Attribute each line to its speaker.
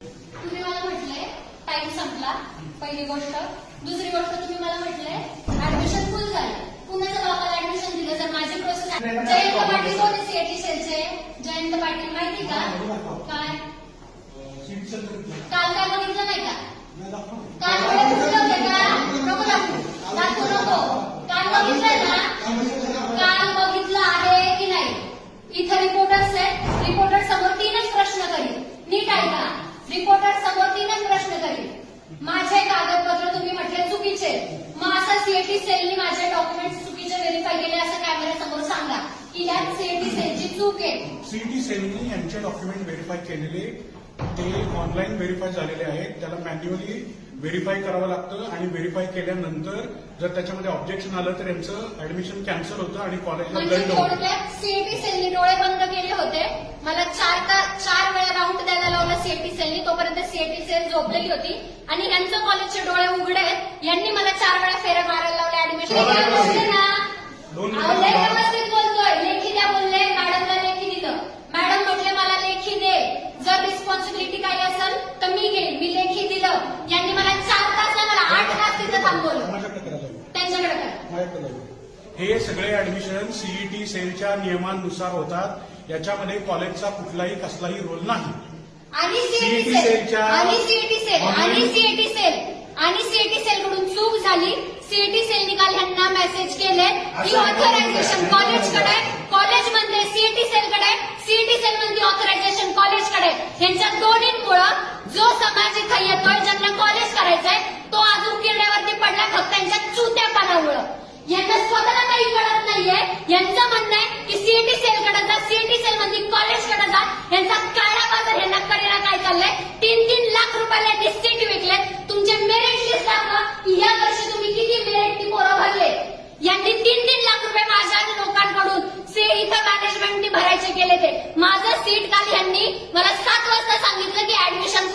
Speaker 1: तुम्ही मला म्हटले टाइम संपला, पहिली गोष्ट. दुसरी गोष्ट तुम्ही मला म्हटले ऍडमिशन फुल झाले. कुणाच्या बापाला ऍडमिशन दिलं? जर माझी प्रोसेस जयंत पाटील कोण सीएटी सेलचे? जयंत पाटील माहिती का? काय काल काय बघितलं नाही का? काल डोळे फुटले होते का? नको दाखवू नको. काल बघितलंय ना? काल बघितलं आहे की नाही? इथं रिपोर्टर्स आहेत. रिपोर्टर समोर 3च प्रश्न करील. नीट ऐका. रिपोर्टर समोर 3च प्रश्न करील. माझे कागदपत्र तुम्ही म्हटले चुकीचे, मग असं सीएटी सेलनी माझे डॉक्युमेंट चुकीचे व्हेरीफाय केले असं कॅमेऱ्यासमोर सांगा की यात सीएटी सेलची चूक आहे.
Speaker 2: सीईटी सेलनी यांचे डॉक्युमेंट व्हेरीफाय केलेले ते ऑनलाईन व्हेरीफाय झालेले आहेत. त्याला मॅन्युअली व्हेरीफाय करावं लागतं आणि व्हेरीफाय केल्यानंतर जर त्याच्यामध्ये ऑब्जेक्शन आलं तर यांचं ऍडमिशन कॅन्सल होतं आणि कॉलेजला
Speaker 1: म्हणजे
Speaker 2: दंड होतो.
Speaker 1: थोडक्यात सीएटी सेलनी डोळे बंद केले होते. मला 4 वेळा राऊंड द्यायला लावलं सीएटी सेलनी. तोपर्यंत सीएटी सेल झोपलेली होती आणि यांचं कॉलेजचे डोळे उघडे आहेत. यांनी मला 4 वेळा फेऱ्या मारायला लावल्या ऍडमिशन ना. व्यवस्थित बोलतोय. लेखी द्या बोलले. मॅडमला लेखी दिलं. मॅडम म्हटले मला लेखी दे. जर रिस्पॉन्सिबिलिटी काही असेल तर मी घेईन. मी लेखी दिलं. यांनी मला 4 तास नाही, मला 8 तास तिथं थांबवलं. त्यांच्याकडे करा.
Speaker 2: हे सगळे ऍडमिशन सीईटी सेलच्या नियमांनुसार होतात. याच्यामध्ये कॉलेजचा कुठलाही कसलाही रोल नाही.
Speaker 1: आणि सीएटी सेल कडून चूक झाली. सीएटी सेल निकाल ह्यांना मेसेज केले की ऑथरायझेशन कॉलेजकडे, कॉलेजमध्ये सीएटी सेलकडे, सीएटी सेल मध्ये ऑथरायझेशन कॉलेजकडे. यांच्या दोन्हींमुळं जो समाज इथं येतोय, ज्यांना कॉलेज करायचंय, तो अजून किरड्यावरती पडला फक्त त्यांच्या चुत्यापणामुळं. यांना स्वतःला काही कळत नाहीये. यांचं म्हणणं आहे की सीएटी सेलकडे जा, सीएटी सेल मध्ये कॉलेजकडे जा. यांचा काळा बाजार यांना करेला काय चाललंय? 3-3 लाख रुपयाला सीट विकले. तुमचे मेरिट लिस्ट दाखवा की या वर्षी तुम्ही किती मेरिटची पोरं भरले. यांनी 3-3 लाख रुपये माझ्या लोकांकडून इथं मॅनेजमेंटनी भरायचे केले. ते माझं सीट काल यांनी मला 7 वाजता सांगितलं की ऍडमिशन